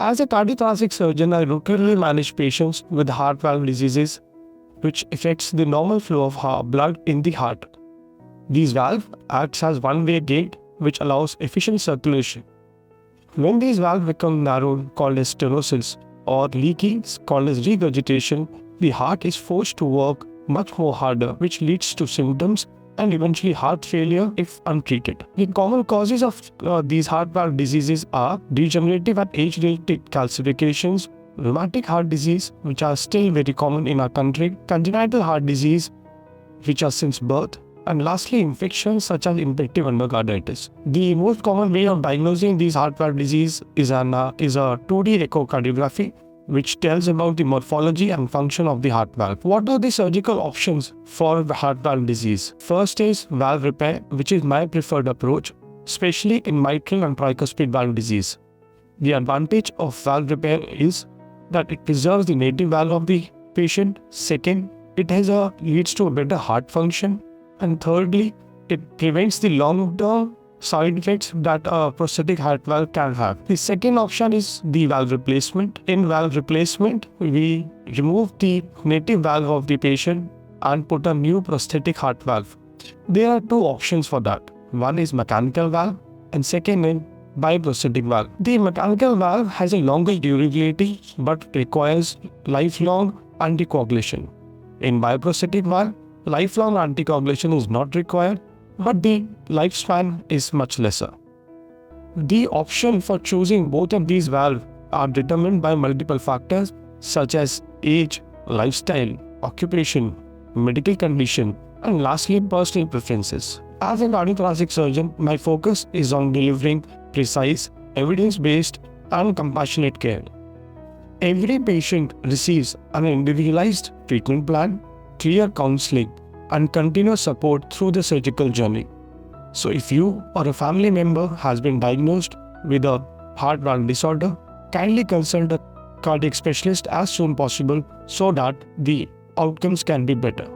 As a cardiothoracic surgeon, I routinely manage patients with heart valve diseases, which affects the normal flow of blood in the heart. These valves act as one-way gate which allows efficient circulation. When these valves become narrowed, called as stenosis, or leaky, called as regurgitation, the heart is forced to work much more harder, which leads to symptoms and eventually heart failure if untreated. The common causes of these heart valve diseases are degenerative and age-related calcifications, rheumatic heart disease, which are still very common in our country, congenital heart disease, which are since birth, and lastly, infections such as infective endocarditis. The most common way of diagnosing these heart valve disease is a 2D echocardiography, which tells about the morphology and function of the heart valve. What are the surgical options for the heart valve disease? First is valve repair, which is my preferred approach, especially in mitral and tricuspid valve disease. The advantage of valve repair is that it preserves the native valve of the patient. Second, it leads to a better heart function. And thirdly, it prevents the long-term side effects that a prosthetic heart valve can have. The second option is the valve replacement. In valve replacement, we remove the native valve of the patient and put a new prosthetic heart valve. There are two options for that. One is mechanical valve and second is biprosthetic valve. The mechanical valve has a longer durability but requires lifelong anticoagulation. In biprosthetic valve, lifelong anticoagulation is not required, but the lifespan is much lesser. The option for choosing both of these valves are determined by multiple factors such as age, lifestyle, occupation, medical condition, and lastly, personal preferences. As a cardiothoracic surgeon, my focus is on delivering precise, evidence-based, and compassionate care. Every patient receives an individualized treatment plan, clear counseling, and continuous support through the surgical journey. So if you or a family member has been diagnosed with a heart valve disorder, kindly consult a cardiac specialist as soon as possible so that the outcomes can be better.